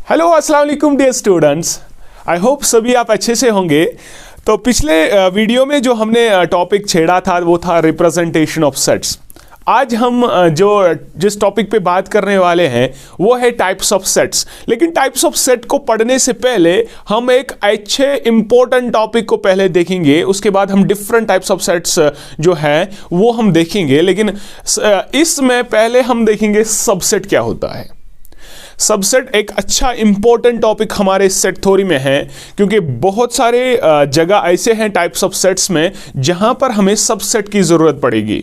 Hello अस्सलाम वालेकुम dear students, I hope सभी आप अच्छे से होंगे। तो पिछले वीडियो में जो हमने टॉपिक छेड़ा था वो था रिप्रेजेंटेशन ऑफ सेट्स। आज हम जिस टॉपिक पे बात करने वाले हैं वो है टाइप्स ऑफ सेट्स। लेकिन टाइप्स ऑफ सेट को पढ़ने से पहले हम एक अच्छे इंपॉर्टेंट टॉपिक को पहले देखेंगे, उसके बाद हम डिफरेंट टाइप्स ऑफ सेट्स जो हैं वो हम देखेंगे। लेकिन इसमें पहले हम देखेंगे सबसेट क्या होता है। सबसेट एक अच्छा इंपॉर्टेंट टॉपिक हमारे सेट थ्योरी में है, क्योंकि बहुत सारे जगह ऐसे हैं टाइप्स ऑफ सेट्स में जहां पर हमें सबसेट की जरूरत पड़ेगी।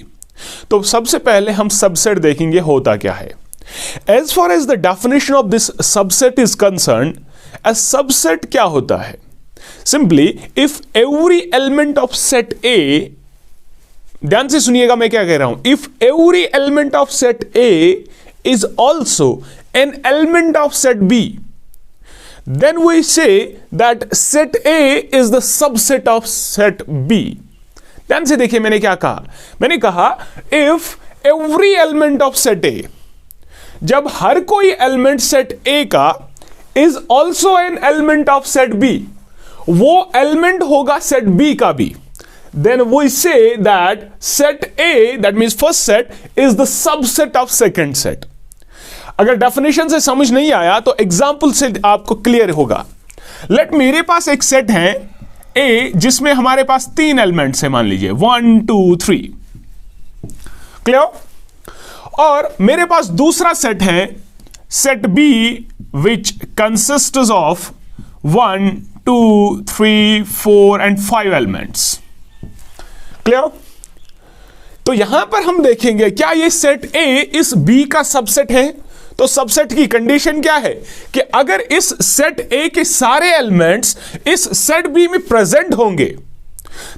तो सबसे पहले हम सबसेट देखेंगे होता क्या है। As far as the definition of this subset is concern, a subset क्या होता है? Simply if every element of set A, ध्यान से सुनिएगा मैं क्या कह रहा हूं, if every element of set A is also an element of set B, then we say that set A is the subset of set B. ध्यान से देखिए मैंने क्या कहा। मैंने कहा if every element of set A, जब हर कोई एलिमेंट सेट A का is also an element of set B, वो एलिमेंट होगा सेट B का भी, then we say that set A, that means first set, is the subset of second set. अगर definition से समझ नहीं आया तो एग्जाम्पल से आपको क्लियर होगा। लेट मेरे पास एक सेट है ए जिसमें हमारे पास 3 एलिमेंट्स है, मान लीजिए 1 2 3, क्लियर। और मेरे पास दूसरा सेट है set B which consists of 1 2 3 4 and 5 elements, clear. तो यहां पर हम देखेंगे क्या ये सेट ए इस बी का सबसेट है। तो सबसेट की कंडीशन क्या है कि अगर इस सेट ए के सारे एलिमेंट्स इस सेट बी में प्रेजेंट होंगे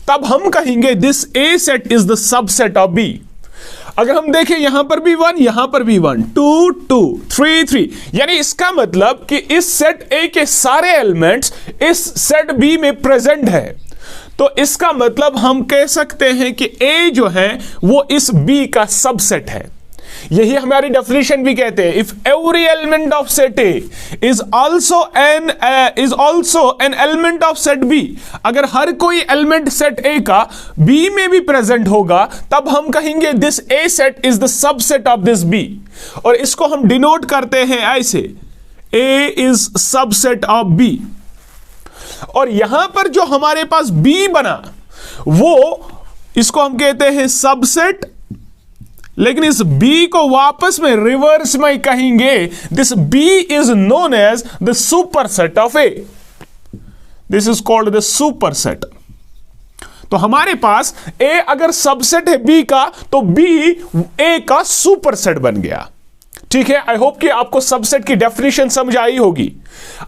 तब हम कहेंगे this A set is the subset of B. अगर हम देखें यहां पर भी 1, यहां पर भी 1, 2 2 3 3, यानी इसका मतलब कि इस सेट ए के सारे एलिमेंट्स इस सेट बी में प्रेजेंट है। तो इसका मतलब हम कह सकते हैं कि ए जो है वो इस बी का सबसेट है। यही हमारी डेफिनेशन भी कहते हैं, if every element of set A is also an element of set B, अगर हर कोई एलिमेंट सेट ए का बी में भी प्रेजेंट होगा तब हम कहेंगे this A set is the subset of this B. और इसको हम डिनोट करते हैं ऐसे, A is subset of B. और यहां पर जो हमारे पास बी बना वो इसको हम कहते हैं सबसेट, लेकिन इस बी को वापस में रिवर्स में कहेंगे this B is known as the superset of A. This is called the superset. तो हमारे पास ए अगर सबसेट है बी का तो बी ए का सुपरसेट बन गया। ठीक है, आई होप कि आपको सबसेट की डेफिनेशन समझ आई होगी।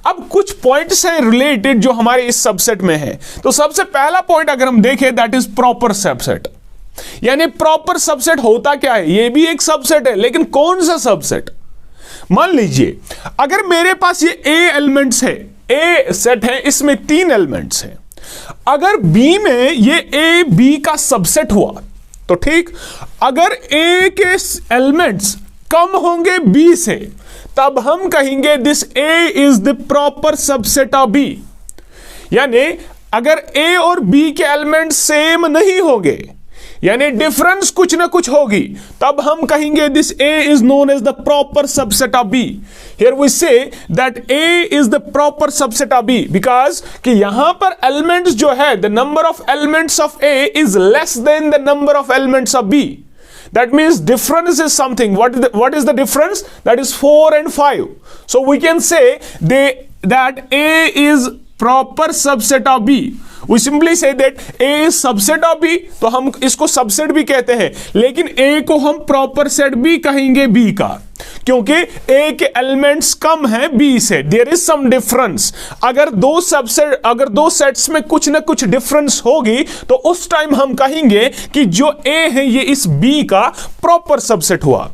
अब कुछ पॉइंट्स हैं रिलेटेड जो हमारे इस सबसेट में है। तो सबसे पहला पॉइंट अगर हम देखें दैट इज प्रॉपर सबसेट। यानी प्रॉपर सबसेट होता क्या है, ये भी एक सबसेट है लेकिन कौन सा सबसेट। मान लीजिए अगर मेरे पास ये ए एलिमेंट्स है, ए सेट है, इसमें 3 एलिमेंट्स हैं, अगर बी में ये ए बी का सबसेट हुआ तो ठीक, अगर ए के एलिमेंट्स कम होंगे बी से तब हम कहेंगे this A is the proper subset of B. यानी अगर ए और बी के एलिमेंट सेम नहीं होंगे, यानी डिफरेंस कुछ ना कुछ होगी, तब हम कहेंगे this A is known as the proper subset of B. Here we say that A is the proper subset of B because कि यहां पर एलिमेंट्स जो है the number of elements of A is less than the number of elements of B. That means difference is something. What is the difference? That is 4 and 5. So we can say that A is proper subset of B. We simply say that A is subset of B. तो हम इसको subset भी कहते हैं, लेकिन A को हम proper set भी कहेंगे B का, क्योंकि A के एलिमेंट्स कम हैं B से। There is some difference. अगर दो सेट्स में कुछ ना कुछ डिफरेंस होगी तो उस टाइम हम कहेंगे कि जो A है ये इस B का प्रॉपर सबसेट हुआ।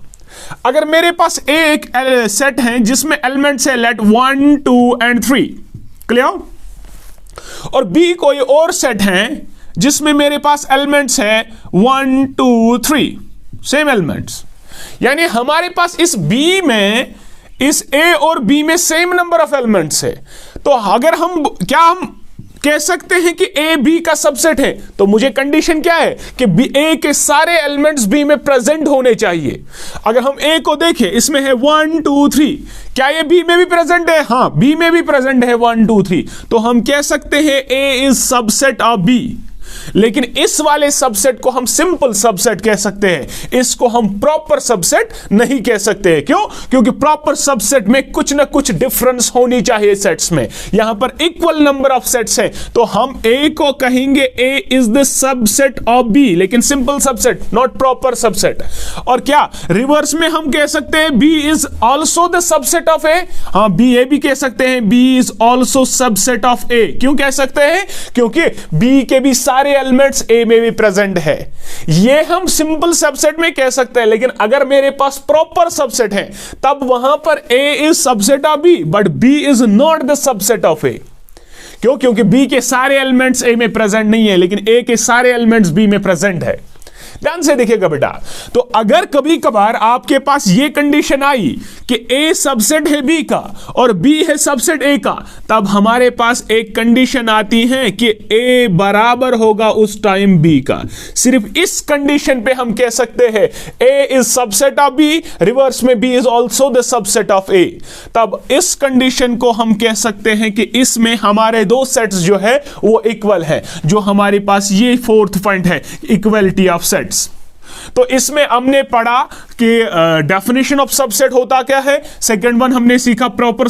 अगर मेरे पास A एक सेट है जिसमें एलिमेंट्स है लेट 1 2 एंड 3, क्लियर, और B कोई और सेट है जिसमें मेरे पास एलिमेंट्स है 1 2 3, सेम एलिमेंट्स, यानी हमारे पास इस B में इस ए और बी में सेम नंबर ऑफ एलिमेंट्स है, तो अगर हम कह सकते हैं कि ए बी का सबसेट है, तो मुझे कंडीशन क्या है कि ए के सारे एलिमेंट्स बी में प्रेजेंट होने चाहिए। अगर हम ए को देखें, इसमें है 1 2 3, क्या ये बी में भी प्रेजेंट है? हाँ, बी में भी प्रेजेंट है 1 2 3, तो हम कह सकते हैं A is subset of B. लेकिन इस वाले सबसेट को हम सिंपल सबसेट कह सकते हैं, इसको हम प्रॉपर सबसेट नहीं कह सकते। क्यों? क्योंकि प्रॉपर सबसेट में कुछ ना कुछ डिफरेंस होनी चाहिए सेट्स में। यहां पर इक्वल नंबर ऑफ सेट्स हैं, तो हम ए को कहेंगे A is the subset of B, लेकिन simple subset, not proper subset. और क्या रिवर्स में हम कह सकते हैं B is also the subset of A? हाँ, बी ए भी कह सकते हैं B is also subset of A. क्यों कह सकते हैं? क्योंकि बी के भी सारे एलिमेंट्स ए में भी प्रेजेंट है। ये हम सिंपल सबसेट में कह सकते हैं, लेकिन अगर मेरे पास प्रॉपर सबसेट है तब वहां पर A is subset of B but B is not the subset of A. क्यों? क्योंकि बी के सारे एलिमेंट्स ए में प्रेजेंट नहीं है, लेकिन ए के सारे एलिमेंट्स बी में प्रेजेंट है। ध्यान से देखिएगा बेटा, तो अगर कभी कभार आपके पास ये कंडीशन आई कि ए सबसेट है बी का और बी है सबसेट ए का, तब हमारे पास एक कंडीशन आती है कि ए बराबर होगा उस टाइम बी का। सिर्फ इस कंडीशन पे हम कह सकते हैं A is subset of B, reverse में B is also the subset of A. तब इस कंडीशन को हम कह सकते हैं कि इसमें हमारे दो सेट्स जो है वो इक्वल है, जो हमारे पास ये फोर्थ पॉइंट है, इक्वलिटी ऑफ सेट्स। तो इसमें हमने पढ़ा कि डेफिनेशन ऑफ सबसेट होता क्या है, सेकंड वन हमने सीखा प्रॉपर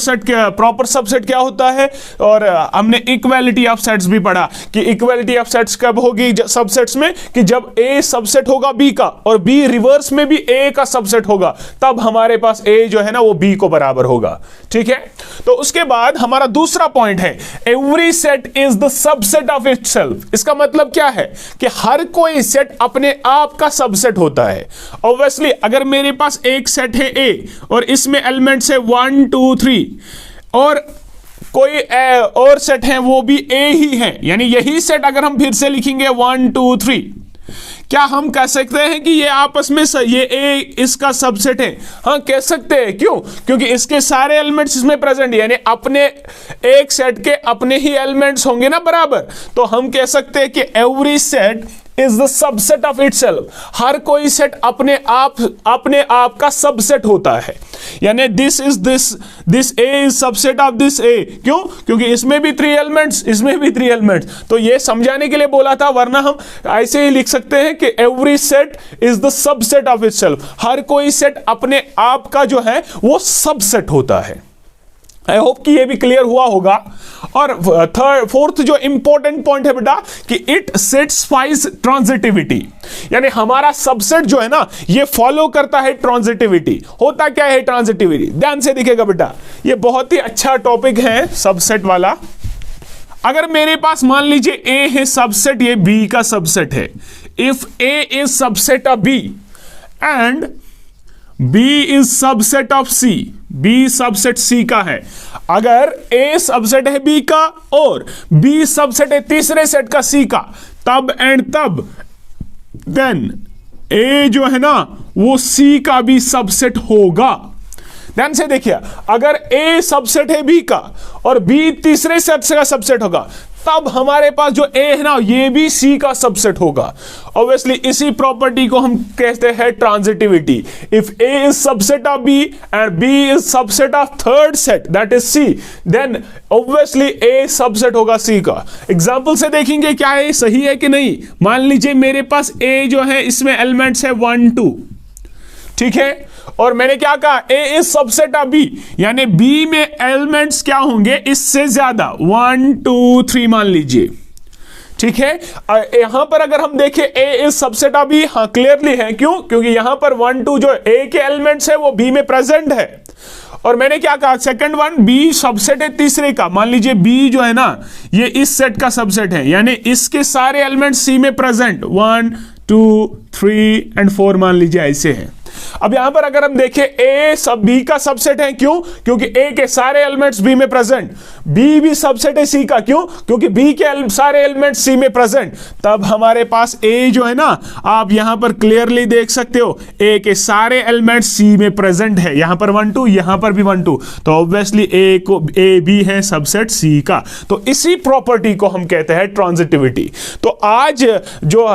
सबसेट क्या होता है, और हमने इक्वालिटी ऑफ सेट्स भी पढ़ा कि इक्वालिटी ऑफ सेट्स कब होगी सबसेट्स में, कि जब ए सबसेट होगा बी का और बी रिवर्स में भी ए का सबसेट होगा, तब हमारे पास ए जो है ना वो बी को बराबर होगा। ठीक है, तो उसके बाद हमारा दूसरा पॉइंट है every set is the subset of itself. इसका मतलब क्या है कि हर कोई सेट अपने आप का सबसेट होता है। ऑब्वियसली अगर मेरे पास एक सेट है ए और इसमें एलिमेंट्स है 1 2 3 और कोई और सेट है वो भी ए ही है, यानी यही सेट अगर हम फिर से लिखेंगे 1 2 3, क्या हम कह सकते हैं कि ये आपस में ये ए इसका सबसेट है? हाँ, कह सकते हैं। क्यों? क्योंकि इसके सारे एलिमेंट्स इसमें प्रेजेंट, यानी अपने एक सेट के अपने ही एलिमेंट्स होंगे ना बराबर, तो हम कह सकते हैं कि every set is the subset of itself. हर कोई सेट अपने आप का सबसेट होता है, यानी this A is subset of this A. क्यों? क्योंकि इसमें भी 3 एलिमेंट्स, इसमें भी 3 एलिमेंट्स। तो ये समझाने के लिए बोला था, वरना हम ऐसे ही लिख सकते हैं कि every set is the subset of itself. हर कोई सेट अपने आप का जो है वो सबसेट होता है। आई होप कि ये भी क्लियर हुआ होगा। और फोर्थ जो इंपॉर्टेंट पॉइंट है बेटा कि इट सेटिस्फाइज ट्रांजिटिविटी, यानी हमारा सबसेट जो है ना ये फॉलो करता है ट्रांजिटिविटी। होता क्या है ट्रांजिटिविटी? ध्यान से देखिएगा बेटा, ये बहुत ही अच्छा टॉपिक है सबसेट वाला। अगर मेरे पास मान लीजिए ए है सबसेट, ये बी का सबसेट है। If A is subset of B and B is subset of C, B subset C का है। अगर ए सबसेट है बी का और बी सबसेट है तीसरे सेट का सी का, तब एंड तब देन ए जो है ना वो सी का भी सबसेट होगा। ध्यान से देखिए, अगर ए सबसेट है बी का और बी तीसरे सेट का सबसेट होगा, तब हमारे पास जो ए है ना ये भी सी का सबसेट होगा। ऑब्वियसली इसी प्रॉपर्टी को हम कहते हैं transitivity. If A is subset of B and B is subset of third set that is C, then obviously A subset होगा सी का। एग्जांपल से देखेंगे क्या ये सही है कि नहीं। मान लीजिए मेरे पास ए जो है इसमें एलिमेंट्स है 1 2, ठीक है, और मैंने क्या कहा ए इज सबसेट ऑफ बी, यानी बी में एलिमेंट्स क्या होंगे इससे ज्यादा 1 2 3 मान लीजिए। ठीक है, यहां पर अगर हम देखें ए इज सबसेट ऑफ बी, हाँ क्लियरली है। क्यों? क्योंकि यहां पर 1 2 जो ए के एलिमेंट्स है वो बी में प्रेजेंट है। और मैंने क्या कहा सेकंड वन बी सबसेट है तीसरे का। मान लीजिए बी जो है ना ये इस सेट का सबसेट है, यानी इसके सारे एलिमेंट्स सी में प्रेजेंट 1 2 3 एंड 4 मान लीजिए ऐसे हैं। अब यहां पर अगर हम देखें ए सब बी का सबसेट है, क्यों? क्योंकि ए के सारे एलिमेंट्स बी में प्रेजेंट। बी भी सबसेट है सी का, क्यों? क्योंकि बी के सारे एलिमेंट्स सी में प्रेजेंट। तब हमारे पास ए जो है ना, आप यहां पर क्लियरली देख सकते हो ए के सारे एलिमेंट्स सी में प्रेजेंट है। यहां पर 1 2, यहां पर भी 1 2, तो ऑब्वियसली ए बी है सबसेट सी का। तो इसी प्रॉपर्टी को हम कहते हैं ट्रांजिटिविटी। तो आज जो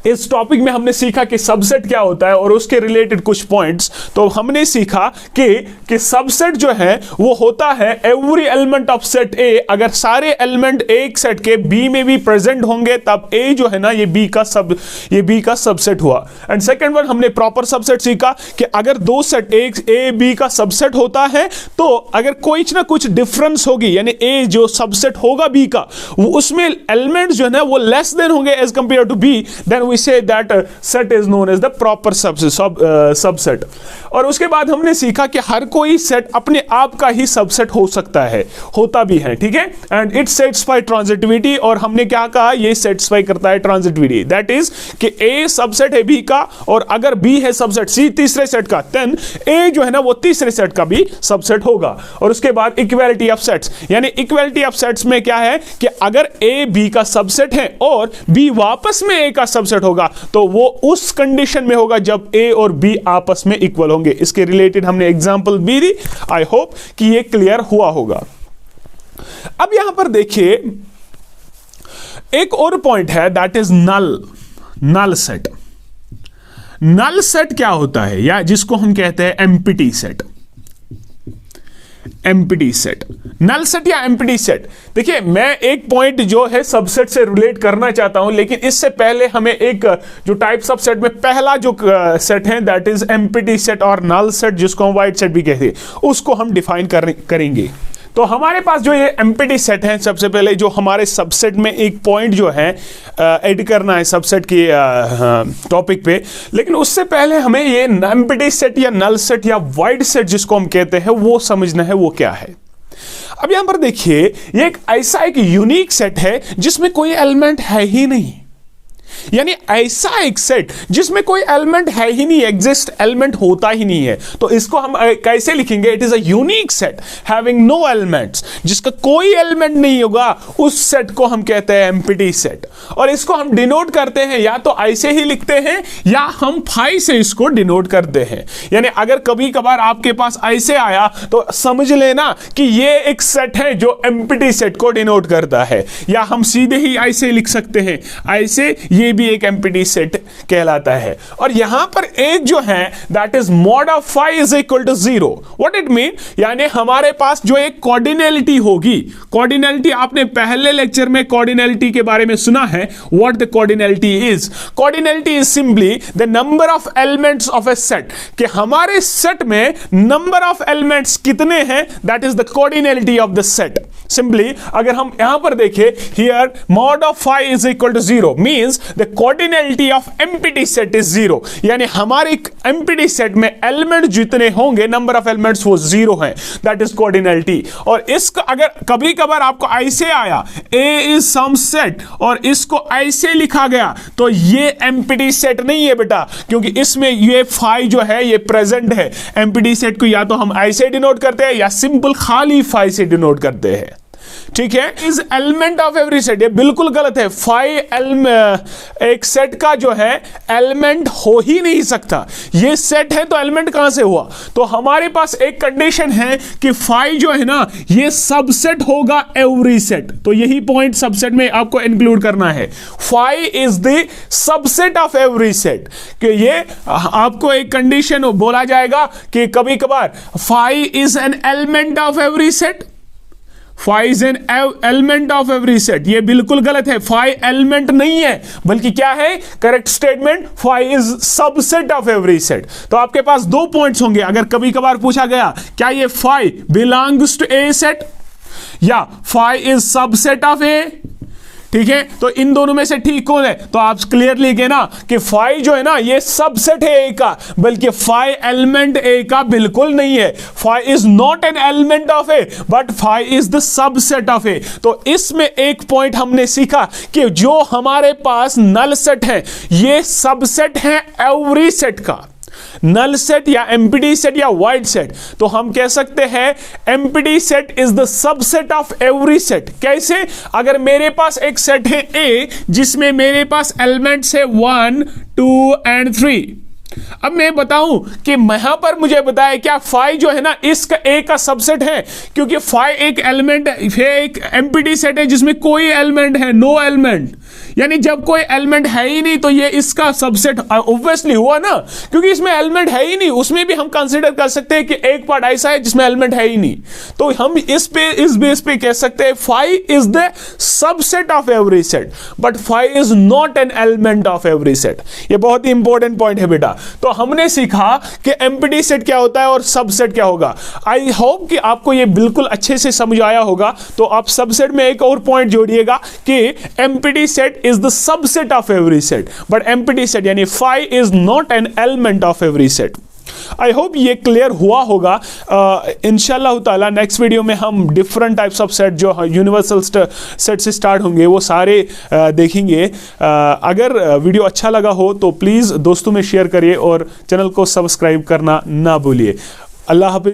इस टॉपिक में हमने सीखा कि सबसेट क्या होता है और उसके रिलेटेड कुछ पॉइंट्स। तो हमने सीखा कि सबसेट जो है वो होता है एवरी एलिमेंट ऑफ सेट ए, अगर सारे एलिमेंट एक सेट के बी में भी प्रेजेंट होंगे तब ए जो है ना ये बी का सबसेट हुआ। एंड सेकंड वन हमने प्रॉपर सबसेट सीखा कि अगर दो सेट एक ए बी का सबसेट होता है तो अगर कोई ना कुछ डिफरेंस होगी, यानी ए जो सबसेट होगा बी का वो उसमें एलिमेंट्स जो है ना वो लेस देन होंगे as compare to B, then we say that set is known as the proper subset। और उसके बाद हमने सीखा कि हर कोई सेट अपने आप का ही सबसेट हो सकता है, होता भी है, ठीक है। एंड इट सेटिस्फाई ट्रांजिटिविटी, और हमने क्या कहा, ये सेटिस्फाई करता है ट्रांजिटिविटी, दैट इज कि ए सबसेट है बी का, और अगर बी है सबसेट सी तीसरे सेट का, देन ए जो है ना वो तीसरे सेट का भी सबसेट होगा। और उसके बाद इक्वालिटी ऑफ सेट्स, यानी इक्वालिटी ऑफ सेट्स में क्या है कि अगर ए बी का सबसेट है और बी वापस में ए का सबसेट होगा तो वो उस कंडीशन में होगा जब ए और बी आपस में इक्वल होंगे। इसके रिलेटेड हमने एग्जांपल भी दी। आई होप कि ये क्लियर हुआ होगा। अब यहां पर देखिए एक और पॉइंट है, that is null set. Null set क्या होता है, या जिसको हम कहते हैं empty set. Empty set, null set या एम्प्टी सेट। देखिए मैं एक पॉइंट जो है सबसेट से रिलेट करना चाहता हूं, लेकिन इससे पहले हमें एक जो टाइप्स ऑफ सेट में पहला जो सेट है दैट इज एम्प्टी सेट और नल सेट, जिसको हम वाइड सेट भी कहते हैं, उसको हम डिफाइन करेंगे। तो हमारे पास जो ये एम्प्टी सेट है, सबसे पहले जो हमारे सबसेट में एक पॉइंट जो है ऐड करना है सबसेट की टॉपिक पे, लेकिन उससे पहले हमें ये एम्प्टी सेट या नल सेट या वाइड सेट जिसको हम कहते हैं वो समझना है, वो क्या है। अब यहां पर देखिए ये एक ऐसा एक यूनिक सेट है जिसमें कोई एलिमेंट है ही नहीं, यानी ऐसा एक सेट जिसमें कोई एलिमेंट है ही नहीं, एग्जिस्ट एलिमेंट होता ही नहीं है। तो इसको हम कैसे लिखेंगे, it is a unique set having no elements, जिसका कोई एलिमेंट नहीं होगा, उस सेट को हम कहते हैं एम्प्टी सेट। और इसको हम डिनोट करते हैं या तो ऐसे ही लिखते हैं या हम फाई से इसको डिनोट करते हैं। यानी अगर कभी कभार आपके पास ऐसे आया तो समझ लेना कि ये एक सेट है जो एम्प्टी सेट को डिनोट करता है, या हम सीधे ही ऐसे लिख सकते हैं, ऐसे ये भी एक एम्प्टी सेट कहलाता है। और यहां पर एक जो है that is mod of phi is equal to 0। What it mean, यानी हमारे पास जो एक कॉर्डिनैलिटी होगी, कॉर्डिनैलिटी आपने पहले लेक्चर में कॉर्डिनैलिटी के बारे में सुना है। What the cardinality is, cardinality is simply the number of elements of a set, कि हमारे सेट में नंबर ऑफ एलिमेंट्स कितने हैं, that is the cardinality of the set. Simply अगर हम यहां पर देखें, here mod of phi is equal to 0 means the cardinality of empty set is 0, यानी हमारे एम्प्टी सेट में एलिमेंट जितने होंगे, नंबर ऑफ एलिमेंट्स वो 0 हैं, दैट इज कॉर्डिनैलिटी। और इसका अगर कभी कभार आपको ऐसे आया A इज सम सेट और इसको ऐसे लिखा गया तो ये एम्प्टी सेट नहीं है बेटा, क्योंकि इसमें ये फाई जो है ये प्रेजेंट है। एम्प्टी सेट को या तो हम ऐसे डिनोट करते हैं या सिंपल खाली फाई से डिनोट करते हैं, ठीक है। Is element of every set, ये बिल्कुल गलत है। एक सेट का जो है एलिमेंट हो ही नहीं सकता, ये सेट है तो एलिमेंट कहां से हुआ। तो हमारे पास एक कंडीशन है कि फाई जो है ना ये सबसेट होगा एवरी सेट, तो यही पॉइंट सबसेट में आपको इंक्लूड करना है। Phi is the subset of every set, कि ये आपको एक कंडीशन बोला जाएगा कि कभी कभार phi is an element of every set, phi is an element of every set, ये बिल्कुल गलत है। फाई एलिमेंट नहीं है, बल्कि क्या है correct statement, phi is subset of every set. तो आपके पास दो पॉइंट्स होंगे, अगर कभी कभार पूछा गया क्या ये phi belongs to A set या phi is subset of A, ठीक है, तो इन दोनों में से ठीक कौन है, तो आप क्लियर लिखे ना कि फाई जो है ना ये सबसेट है ए का, बल्कि फाई एलिमेंट ए का बिल्कुल नहीं है। Phi is not an element of A but phi is the subset of A. तो इसमें एक पॉइंट हमने सीखा कि जो हमारे पास नल सेट है ये सबसेट है एवरी सेट का, नल सेट या एम्प्टी सेट या वाइड सेट, तो हम कह सकते हैं empty set is the subset of every set. कैसे? अगर मेरे पास एक सेट है ए जिसमें मेरे पास एलिमेंट्स है 1 2 एंड 3। अब मैं बताऊं कि यहां पर मुझे बताया क्या फाइ जो है ना इसका ए का सबसेट है, क्योंकि फाइ एक एलिमेंट है, एक एम्प्टी सेट है जिसमें कोई एलिमेंट है, नो एलिमेंट, यानी जब कोई एलिमेंट है ही नहीं तो ये इसका सबसेट ऑब्वियसली हुआ ना, क्योंकि इसमें एलिमेंट है ही नहीं। उसमें भी हम कंसीडर कर सकते हैं कि एक पार्ट ऐसा है जिसमें एलिमेंट है ही नहीं, तो हम इस बेस पे कह सकते हैं phi is the subset of every set, but phi is not an element of every set. ये बहुत ही इंपॉर्टेंट पॉइंट है बेटा। तो हमने सीखा कि एम्प्टी सेट क्या होता है और सबसेट क्या होगा। आई होप कि आपको ये बिल्कुल अच्छे से समझ आया होगा। तो आप सबसेट में एक और पॉइंट जोड़िएगा कि empty set is the subset of every set, but empty set यानी phi is not an element of every set. I hope ये क्लियर हुआ होगा। इंशाल्लाह ताला नेक्स्ट वीडियो में हम डिफरेंट टाइप्स ऑफ सेट जो यूनिवर्सल सेट से स्टार्ट होंगे वो सारे देखेंगे। अगर वीडियो अच्छा लगा हो तो प्लीज़ दोस्तों में शेयर करिए और चैनल को सब्सक्राइब करना ना भूलिए। अल्लाह हाफिज़।